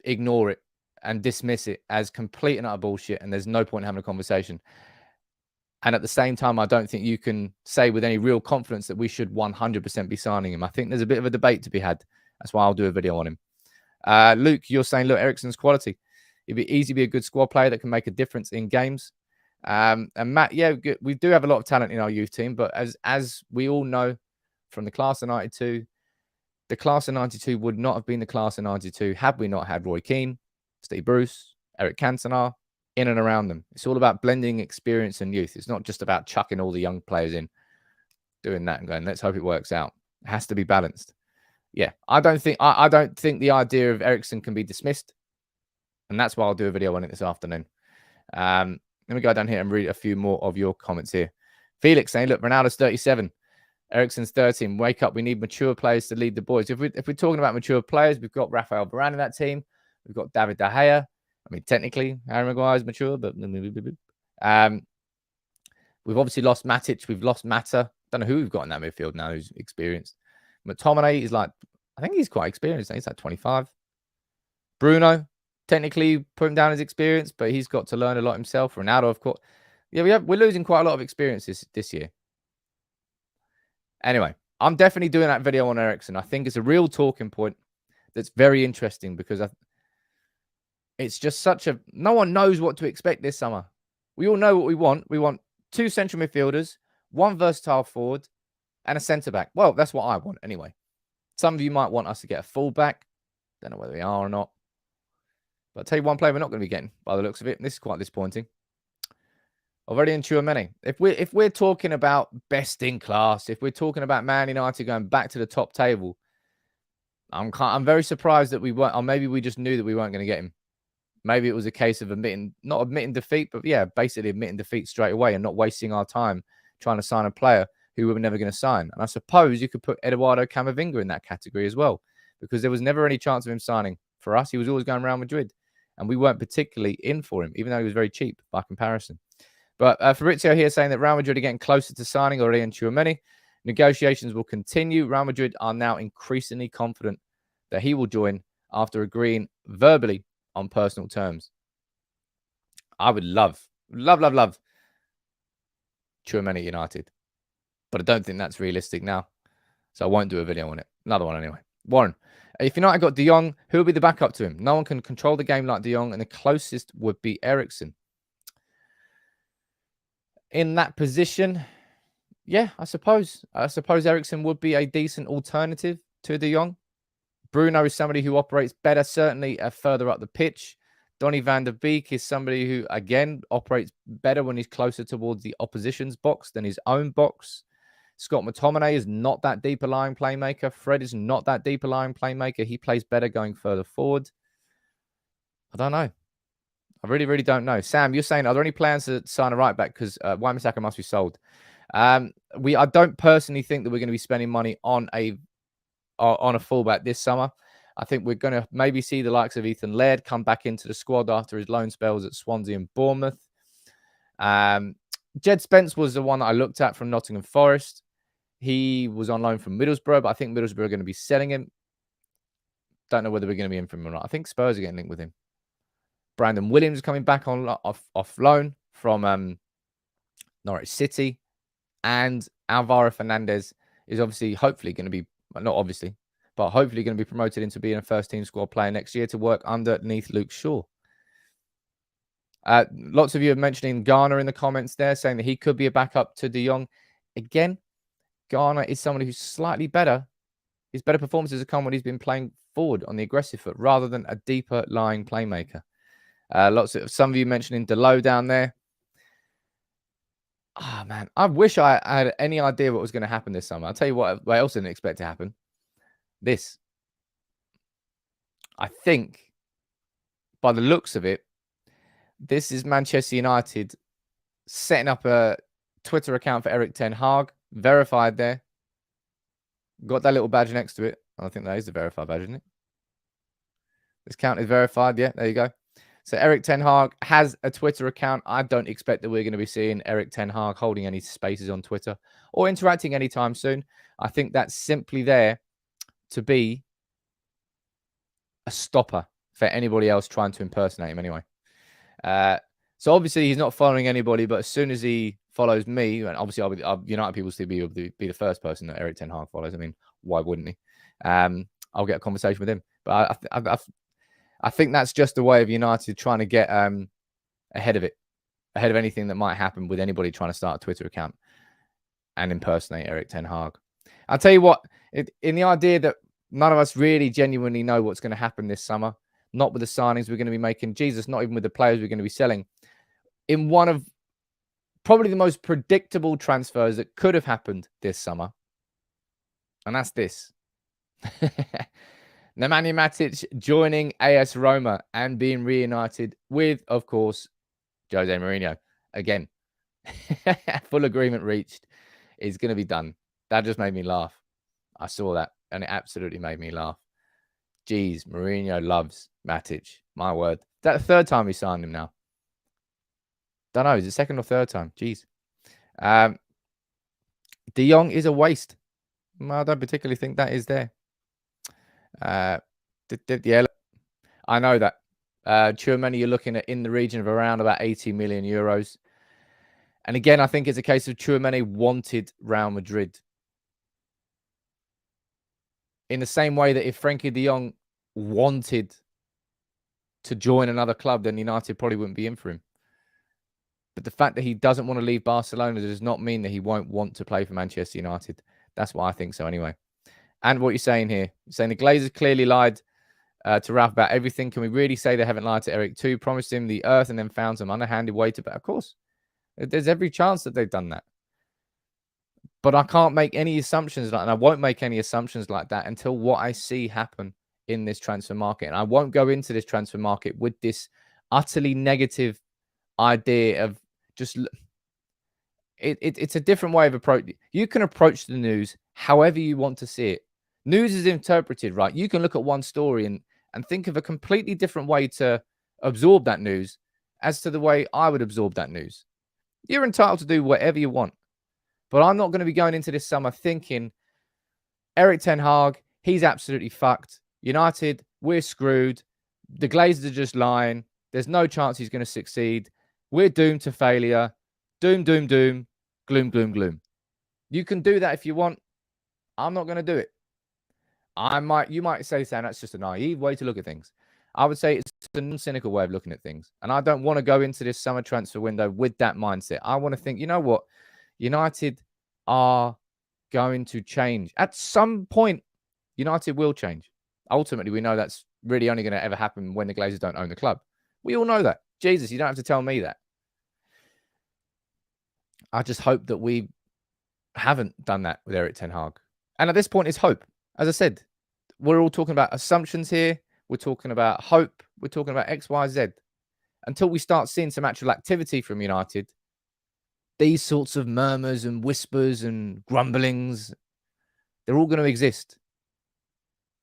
ignore it and dismiss it as complete and utter bullshit, and there's no point in having a conversation. And at the same time, I don't think you can say with any real confidence that we should 100% be signing him. I think there's a bit of a debate to be had. That's why I'll do a video on him. Luke, you're saying, look, Eriksen's quality. It'd be easy to be a good squad player that can make a difference in games. And Matt, yeah, we do have a lot of talent in our youth team, but as we all know from the class of 92, the class of 92 would not have been the class of 92 had we not had Roy Keane, Steve Bruce, Eric Cantona, in and around them. It's all about blending experience and youth. It's not just about chucking all the young players in, doing that and going, let's hope it works out. It has to be balanced. Yeah, I don't think the idea of Eriksen can be dismissed. And that's why I'll do a video on it this afternoon. Let me go down here and read a few more of your comments here. Felix saying, look, Ronaldo's 37. Eriksen's 13. Wake up. We need mature players to lead the boys. If we're talking about mature players, we've got Rafael Varane in that team. We've got David De Gea. I mean, technically, Harry Maguire's mature, but we've obviously lost Matic. We've lost Mata. Don't know who we've got in that midfield now who's experienced. McTominay is like, I think he's quite experienced. He's like 25. Bruno, technically put him down as experience, but he's got to learn a lot himself. Ronaldo, of course. Yeah, we're losing quite a lot of experiences this year. Anyway, I'm definitely doing that video on Eriksen. I think it's a real talking point that's very interesting because it's just such a... No one knows what to expect this summer. We all know what we want. We want 2 central midfielders, 1 versatile forward, and a centre-back. Well, that's what I want anyway. Some of you might want us to get a full-back. Don't know whether we are or not. But I'll tell you one player we're not going to be getting by the looks of it. And this is quite disappointing. Already in Tchouaméni. If we're talking about best in class, if we're talking about Man United going back to the top table, I'm very surprised that we weren't, or maybe we just knew that we weren't going to get him. Maybe it was a case of not admitting defeat, but yeah, basically admitting defeat straight away and not wasting our time trying to sign a player who we were never going to sign. And I suppose you could put Eduardo Camavinga in that category as well, because there was never any chance of him signing for us. He was always going Real Madrid, and we weren't particularly in for him, even though he was very cheap by comparison. But Fabrizio here saying that Real Madrid are getting closer to signing Jurrien Timber. Negotiations will continue. Real Madrid are now increasingly confident that he will join after agreeing verbally on personal terms. I would love Tchouaméni United, but I don't think that's realistic now, so I won't do a video on it. Another one anyway. Warren, if United got De Jong, who will be the backup to him? No one can control the game like De Jong, and the closest would be Eriksen. In that position, yeah, I suppose Eriksen would be a decent alternative to De Jong. Bruno is somebody who operates better, certainly further up the pitch. Donny van der Beek is somebody who, again, operates better when he's closer towards the opposition's box than his own box. Scott McTominay is not that deeper lying playmaker. Fred is not that deeper lying playmaker. He plays better going further forward. I don't know. I really, really don't know. Sam, you're saying, are there any plans to sign a right back? Because Wan-Bissaka must be sold. I don't personally think that we're going to be spending money on a fullback this summer. I think we're going to maybe see the likes of Ethan Laird come back into the squad after his loan spells at Swansea and Bournemouth. Jed Spence was the one that I looked at from Nottingham Forest. He was on loan from Middlesbrough, but I think Middlesbrough are going to be selling him. Don't know whether we're going to be in for him or not. I think Spurs are getting linked with him. Brandon Williams is coming back on off loan from Norwich City. And Alvaro Fernandez is hopefully going to be, not obviously, but hopefully going to be promoted into being a first-team squad player next year to work underneath Luke Shaw. Lots of you are mentioning Garner in the comments there, saying that he could be a backup to De Jong. Again, Garner is somebody who's slightly better. His better performances have come when he's been playing forward on the aggressive foot rather than a deeper lying playmaker. Some of you mentioning Delo down there. Ah, man, I wish I had any idea what was going to happen this summer. I'll tell you what else I didn't expect to happen. This. I think, by the looks of it, this is Manchester United setting up a Twitter account for Erik Ten Hag, verified there. Got that little badge next to it. I think that is the verified badge, isn't it? This account is verified. Yeah, there you go. So Erik ten Hag has a Twitter account. I don't expect that we're going to be seeing Erik ten Hag holding any spaces on Twitter or interacting anytime soon. I think that's simply there to be a stopper for anybody else trying to impersonate him anyway. So obviously he's not following anybody, but as soon as he follows me, and obviously United people still be the first person that Erik ten Hag follows. I mean, why wouldn't he? I'll get a conversation with him. But I think that's just a way of United trying to get ahead of it, ahead of anything that might happen with anybody trying to start a Twitter account and impersonate Erik ten Hag. I'll tell you what, in the idea that none of us really genuinely know what's going to happen this summer, not with the signings we're going to be making, Jesus, not even with the players we're going to be selling, in one of probably the most predictable transfers that could have happened this summer, and that's this. Nemanja Matic joining AS Roma and being reunited with, of course, Jose Mourinho. Again, full agreement reached. It's going to be done. That just made me laugh. I saw that, and it absolutely made me laugh. Jeez, Mourinho loves Matic. My word. That's the third time we signed him now. Don't know. Is it second or third time? Jeez. De Jong is a waste. I don't particularly think that is there. Yeah, I know that. Tchouaméni, you're looking at in the region of around about 80 million euros. And again, I think it's a case of Tchouaméni wanted Real Madrid. In the same way that if Frenkie de Jong wanted to join another club, then United probably wouldn't be in for him. But the fact that he doesn't want to leave Barcelona does not mean that he won't want to play for Manchester United. That's why I think so anyway. And what you're saying here, you're saying the Glazers clearly lied to Ralph about everything. Can we really say they haven't lied to Erik too? Promised him the earth and then found some underhanded way to... Of course, there's every chance that they've done that. But I can't make any assumptions like that. And I won't make any assumptions like that until what I see happen in this transfer market. And I won't go into this transfer market with this utterly negative idea of just... It's a different way of approach. You can approach the news however you want to see it. News is interpreted, right? You can look at one story and think of a completely different way to absorb that news as to the way I would absorb that news. You're entitled to do whatever you want. But I'm not going to be going into this summer thinking, Erik ten Hag, he's absolutely fucked. United, we're screwed. The Glazers are just lying. There's no chance he's going to succeed. We're doomed to failure. Doom, doom, doom. Gloom, gloom, gloom. You can do that if you want. I'm not going to do it. You might say, Sam, that's just a naive way to look at things. I would say it's a non-cynical way of looking at things. And I don't want to go into this summer transfer window with that mindset. I want to think, you know what? United are going to change. At some point, United will change. Ultimately, we know that's really only going to ever happen when the Glazers don't own the club. We all know that. Jesus, you don't have to tell me that. I just hope that we haven't done that with Erik ten Hag. And at this point, it's hope. As I said, we're all talking about assumptions here. We're talking about hope. We're talking about X, Y, Z. Until we start seeing some actual activity from United, these sorts of murmurs and whispers and grumblings, they're all going to exist.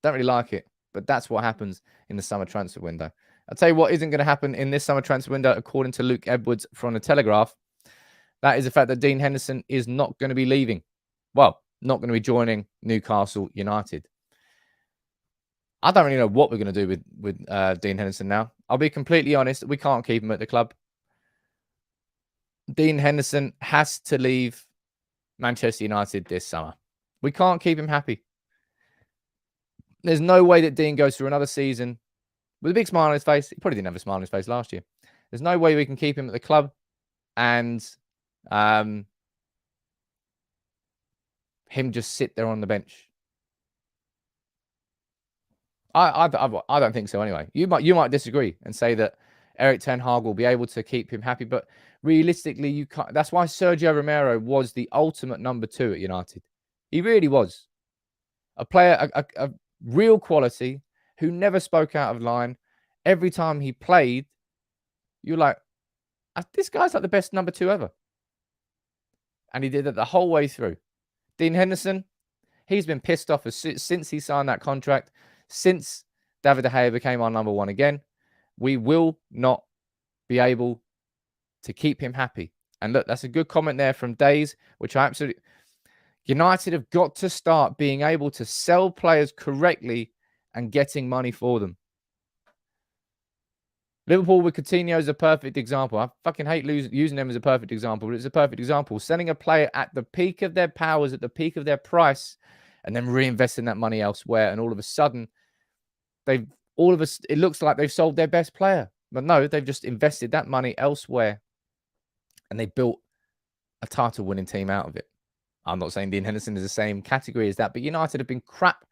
Don't really like it, but that's what happens in the summer transfer window. I'll tell you what isn't going to happen in this summer transfer window, according to Luke Edwards from The Telegraph. That is the fact that Dean Henderson is not going to be leaving. Well, not going to be joining Newcastle United. I don't really know what we're going to do with Dean Henderson now. I'll be completely honest. We can't keep him at the club. Dean Henderson has to leave Manchester United this summer. We can't keep him happy. There's no way that Dean goes through another season with a big smile on his face. He probably didn't have a smile on his face last year. There's no way we can keep him at the club and him just sit there on the bench. I don't think so anyway. You might disagree and say that Erik ten Hag will be able to keep him happy, but realistically, you can't. That's why Sergio Romero was the ultimate number 2 at United. He really was a player, a real quality who never spoke out of line. Every time he played, you're like, this guy's like the best number 2 ever. And he did it the whole way through. Dean Henderson, He's been pissed off since he signed that contract, since David De Gea became our number one again. We will not be able to keep him happy. And look, that's a good comment there from Days, which I absolutely... United have got to start being able to sell players correctly and getting money for them. Liverpool with Coutinho is a perfect example. I fucking hate using them as a perfect example, but it's a perfect example. Selling a player at the peak of their powers, at the peak of their price, and then reinvesting that money elsewhere. And all of a sudden, it looks like they've sold their best player. But no, they've just invested that money elsewhere, and they built a title-winning team out of it. I'm not saying Dean Henderson is the same category as that, but United have been crap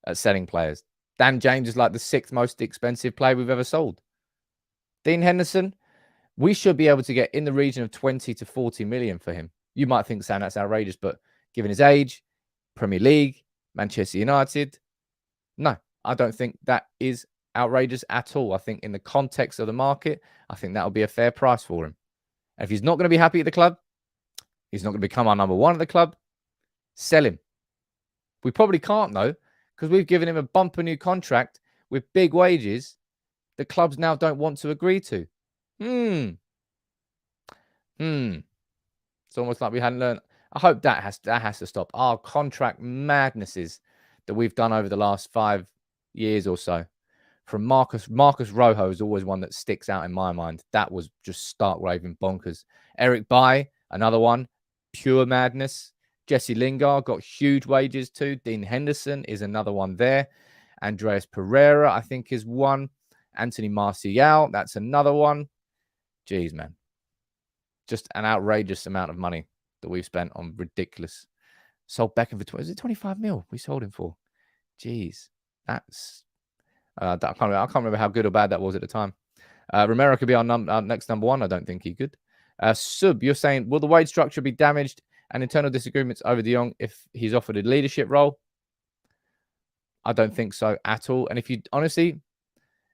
at selling players. Dan James is like the 6th most expensive player we've ever sold. Dean Henderson, we should be able to get in the region of 20 to 40 million for him. You might think, Sam, that's outrageous, but given his age, Premier League, Manchester United, no, I don't think that is outrageous at all. I think in the context of the market, I think that'll be a fair price for him. And if he's not going to be happy at the club, he's not going to become our number one at the club, sell him. We probably can't, though, because we've given him a bumper new contract with big wages the clubs now don't want to agree to. It's almost like we hadn't learned. I hope that has to stop. Our contract madnesses that we've done over the last 5 years or so. From Marcus Rojo is always one that sticks out in my mind. That was just stark raving bonkers. Erik Bailly, another one, pure madness. Jesse Lingard got huge wages too. Dean Henderson is another one there. Andreas Pereira, I think, is one. Anthony Martial, that's another one. Jeez, man. Just an outrageous amount of money that we've spent on ridiculous. Sold Beckham for, is it 25 mil we sold him for? Jeez. That's... I can't remember how good or bad that was at the time. Romero could be our next number one. I don't think he could. Sub, you're saying, will the wage structure be damaged and internal disagreements over De Jong if he's offered a leadership role? I don't think so at all. And if you, honestly,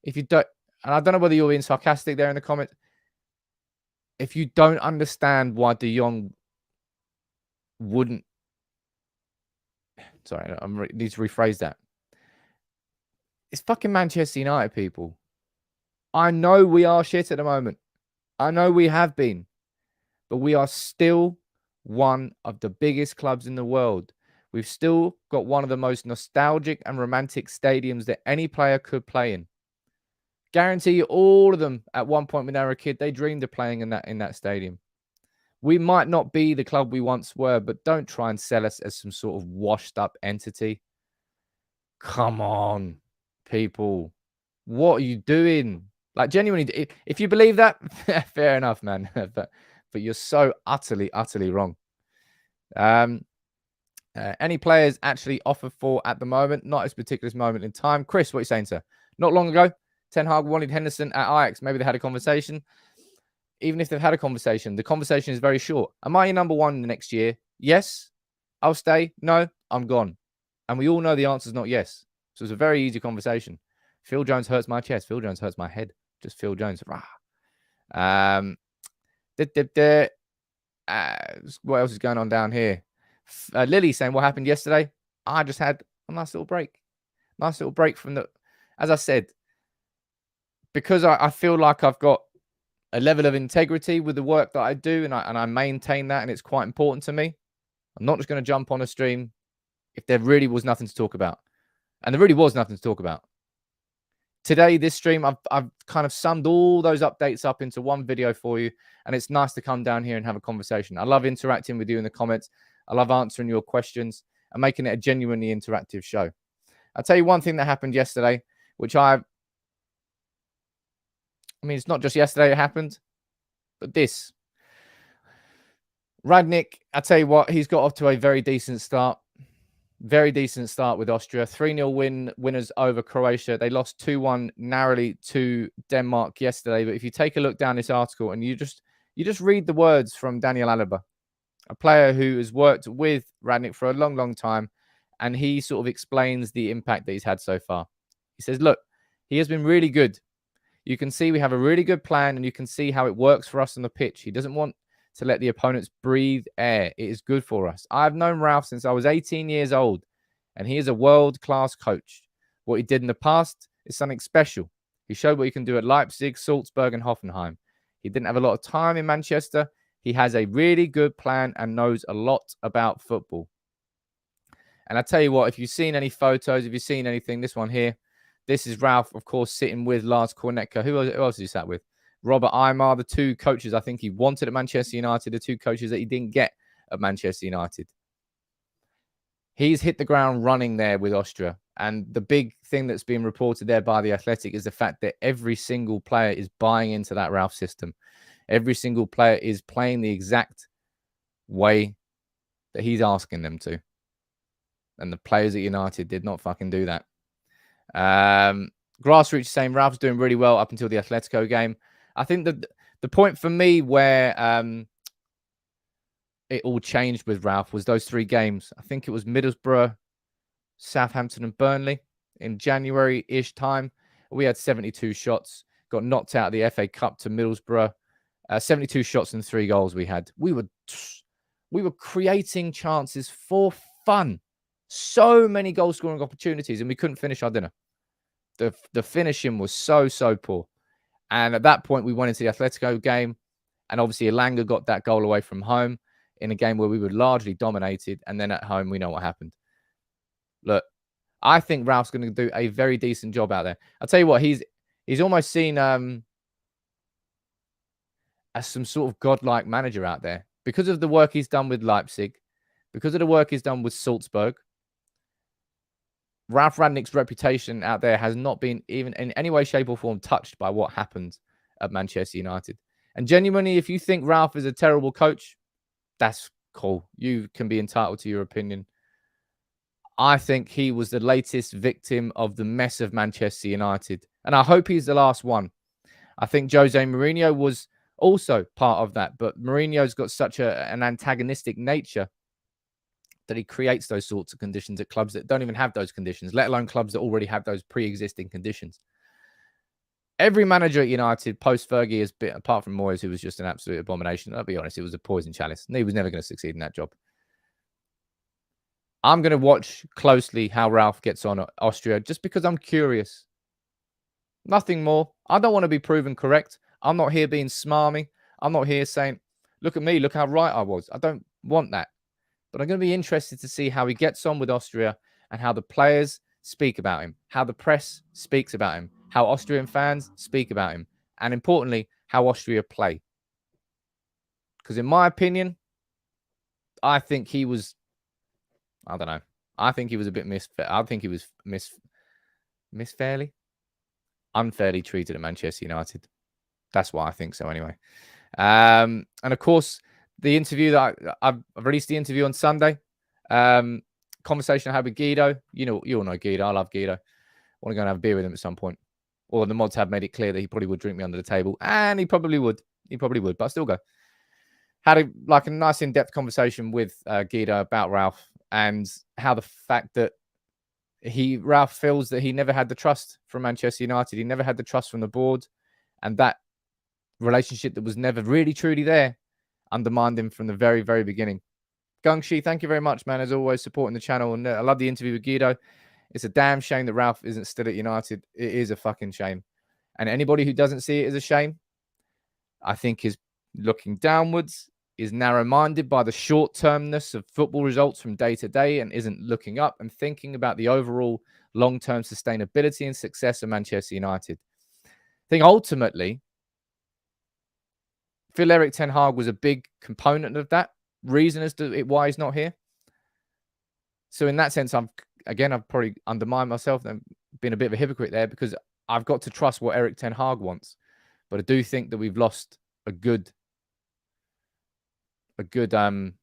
if you don't, and I don't know whether you're being sarcastic there in the comments, if you don't understand why De Jong wouldn't, sorry, I need to rephrase that. It's fucking Manchester United, people. I know we are shit at the moment. I know we have been. But we are still one of the biggest clubs in the world. We've still got one of the most nostalgic and romantic stadiums that any player could play in. Guarantee you, all of them at one point when they were a kid, they dreamed of playing in that stadium. We might not be the club we once were, but don't try and sell us as some sort of washed up entity. Come on, people. What are you doing? Like, genuinely, if you believe that, fair enough, man. But you're so utterly wrong. Any players actually offered for at the moment? Not at this particular moment in time. Chris, what are you saying, sir? Not long ago, Ten Hag wanted Henderson at Ajax. Maybe they had a conversation. Even if they've had a conversation, the conversation is very short. Am I your number one the next year? Yes. I'll stay. No, I'm gone. And we all know the answer is not yes. So it's a very easy conversation. Phil Jones hurts my chest. Phil Jones hurts my head. Just Phil Jones. What else is going on down here? Lily saying, what happened yesterday? I just had a nice little break. Nice little break from the... As I said, because I feel like I've got a level of integrity with the work that I do, and I maintain that, and it's quite important to me. I'm not just going to jump on a stream if there really was nothing to talk about. And there really was nothing to talk about. Today, this stream, I've kind of summed all those updates up into one video for you. And it's nice to come down here and have a conversation. I love interacting with you in the comments. I love answering your questions and making it a genuinely interactive show. I'll tell you one thing that happened yesterday, which I mean, it's not just yesterday it happened, but this. Radnik, I tell you what, he's got off to a very decent start. Very decent start with Austria. 3-0 winners over Croatia. They lost 2-1 narrowly to Denmark yesterday. But if you take a look down this article and you just read the words from Daniel Alaba, a player who has worked with Radnik for a long, long time, and he sort of explains the impact that he's had so far. He says, look, he has been really good. You can see we have a really good plan, and you can see how it works for us on the pitch. He doesn't want to let the opponents breathe air. It is good for us. I've known Ralph since I was 18 years old, and he is a world-class coach. What he did in the past is something special. He showed what he can do at Leipzig, Salzburg, and Hoffenheim. He didn't have a lot of time in Manchester. He has a really good plan and knows a lot about football. And I tell you what, if you've seen any photos, if you've seen anything, this one here, this is Ralph, of course, sitting with Lars Kornetka. Who else he sat with? Robert Aymar, the two coaches I think he wanted at Manchester United, the two coaches that he didn't get at Manchester United. He's hit the ground running there with Austria. And the big thing that's been reported there by The Athletic is the fact that every single player is buying into that Ralph system. Every single player is playing the exact way that he's asking them to. And the players at United did not fucking do that. Grassroots saying Ralph's doing really well up until the Atletico game. I think that the point for me where it all changed with Ralph was those 3 games. I think it was Middlesbrough, Southampton and Burnley in January-ish time. We had 72 shots, got knocked out of the FA Cup to Middlesbrough. 72 shots and 3 goals we had. We were creating chances for fun. So many goal-scoring opportunities, and we couldn't finish our dinner. The finishing was so poor. And at that point, we went into the Atletico game, and obviously Elanga got that goal away from home in a game where we were largely dominated, and then at home, we know what happened. Look, I think Ralph's going to do a very decent job out there. I'll tell you what, he's almost seen as some sort of godlike manager out there because of the work he's done with Leipzig, because of the work he's done with Salzburg. Ralf Rangnick's reputation out there has not been even in any way, shape or form touched by what happened at Manchester United. And genuinely, if you think Ralph is a terrible coach, that's cool. You can be entitled to your opinion. I think he was the latest victim of the mess of Manchester United. And I hope he's the last one. I think Jose Mourinho was also part of that. But Mourinho's got such an antagonistic nature that he creates those sorts of conditions at clubs that don't even have those conditions, let alone clubs that already have those pre-existing conditions. Every manager at United post-Fergie has been, apart from Moyes, who was just an absolute abomination. I'll be honest, it was a poison chalice. And he was never going to succeed in that job. I'm going to watch closely how Ralph gets on at Austria just because I'm curious. Nothing more. I don't want to be proven correct. I'm not here being smarmy. I'm not here saying, look at me, look how right I was. I don't want that. But I'm going to be interested to see how he gets on with Austria and how the players speak about him, how the press speaks about him, how Austrian fans speak about him, and importantly, how Austria play. Because in my opinion, I think he was, I don't know, I think he was a bit unfairly treated at Manchester United. That's why I think so anyway. And of course, the interview that I've released the interview on Sunday. Conversation I had with Guido. You all know Guido. I love Guido. I want to go and have a beer with him at some point. Or the mods have made it clear that he probably would drink me under the table. And he probably would. But I'll still go. Had a nice in-depth conversation with Guido about Ralph and how the fact that Ralph feels that he never had the trust from Manchester United. He never had the trust from the board. And that relationship that was never really truly there undermined him from the very, very beginning. Gungshi, thank you very much, man, as always, supporting the channel. And I love the interview with Guido. It's a damn shame that Ralph isn't still at United. It is a fucking shame. And anybody who doesn't see it as a shame, I think is looking downwards, is narrow-minded by the short-termness of football results from day to day and isn't looking up and thinking about the overall long-term sustainability and success of Manchester United. I think ultimately, Erik Ten Hag was a big component of that reason as to why he's not here. So in that sense, I've probably undermined myself and been a bit of a hypocrite there because I've got to trust what Erik Ten Hag wants. But I do think that we've lost a good man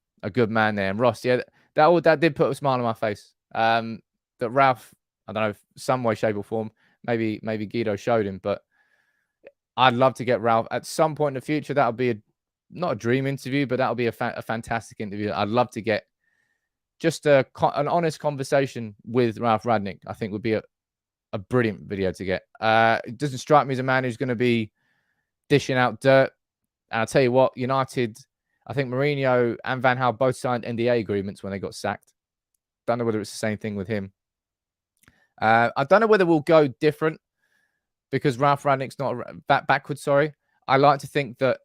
there. And Ross, yeah, that did put a smile on my face. That Ralph, I don't know, some way, shape or form, maybe Guido showed him, but I'd love to get Ralph at some point in the future. That'll be not a dream interview, but that'll be a fantastic interview. I'd love to get just an honest conversation with Ralf Rangnick. I think would be a brilliant video to get. It doesn't strike me as a man who's going to be dishing out dirt. And I'll tell you what, United I think Mourinho and Van Gaal both signed NDA agreements when they got sacked. Don't know whether it's the same thing with him. I don't know whether we'll go different because Ralph Rangnick's not backwards. Sorry, I like to think that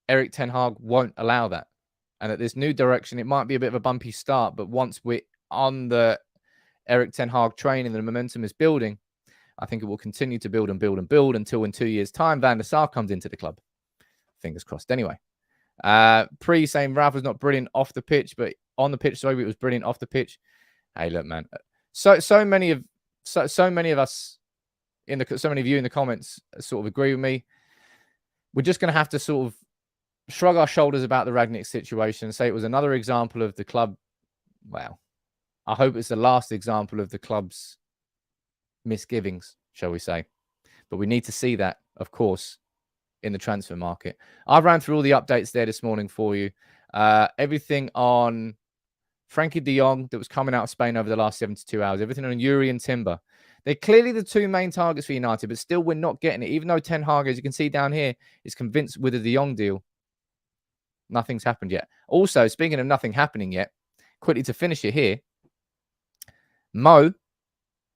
Erik ten Hag won't allow that, and at this new direction, it might be a bit of a bumpy start. But once we're on the Erik ten Hag train and the momentum is building, I think it will continue to build and build and build until in 2 years' time, Van der Sar comes into the club. Fingers crossed. Anyway, Pre saying Ralph was not brilliant off the pitch, but on the pitch, sorry, it was brilliant off the pitch. Hey, look, man. So many of us so many of you in the comments sort of agree with me. We're just going to have to sort of shrug our shoulders about the Rangnick situation and say it was another example of the club. Well, I hope it's the last example of the club's misgivings, shall we say. But we need to see that, of course, in the transfer market. I've ran through all the updates there this morning for you. Everything on Frenkie de Jong that was coming out of Spain over the last 72 hours. Everything on Jurrien Timber. They're clearly the two main targets for United, but still we're not getting it. Even though Ten Hag, as you can see down here, is convinced with the De Jong deal, nothing's happened yet. Also, speaking of nothing happening yet, quickly to finish it here, Mo,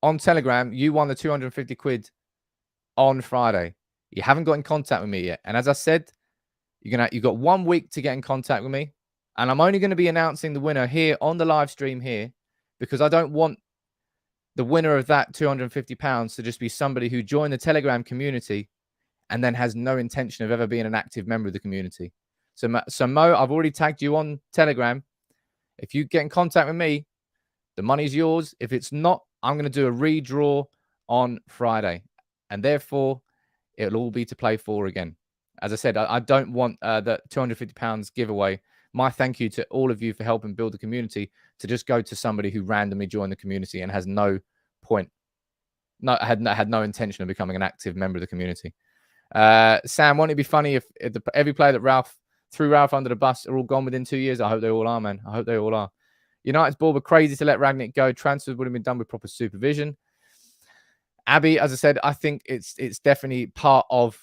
on Telegram, you won the 250 quid on Friday. You haven't got in contact with me yet. And as I said, you've got 1 week to get in contact with me. And I'm only going to be announcing the winner here on the live stream here because I don't want the winner of that £250 to just be somebody who joined the Telegram community and then has no intention of ever being an active member of the community. So Mo, I've already tagged you on Telegram. If you get in contact with me, the money's yours. If it's not, I'm going to do a redraw on Friday. And therefore, it'll all be to play for again. As I said, I don't want the £250 giveaway. My thank you to all of you for helping build the community to just go to somebody who randomly joined the community and has no point, had no intention of becoming an active member of the community. Sam, won't it be funny if every player that Ralph threw Ralph under the bus are all gone within 2 years? I hope they all are, man. I hope they all are. United's board were crazy to let Rangnick go. Transfers would have been done with proper supervision. Abby, as I said, I think it's definitely part of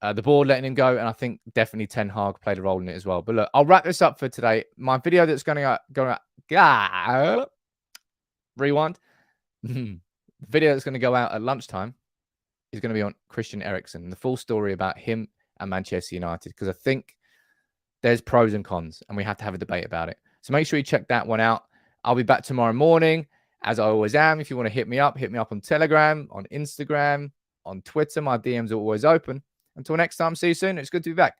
the board letting him go, and I think definitely Ten Hag played a role in it as well. But look, I'll wrap this up for today. My video that's going to rewind. The video that's going to go out at lunchtime is going to be on Christian Eriksen, the full story about him and Manchester United, because I think there's pros and cons, and we have to have a debate about it. So make sure you check that one out. I'll be back tomorrow morning, as I always am. If you want to hit me up on Telegram, on Instagram, on Twitter. My DMs are always open. Until next time, see you soon. It's good to be back.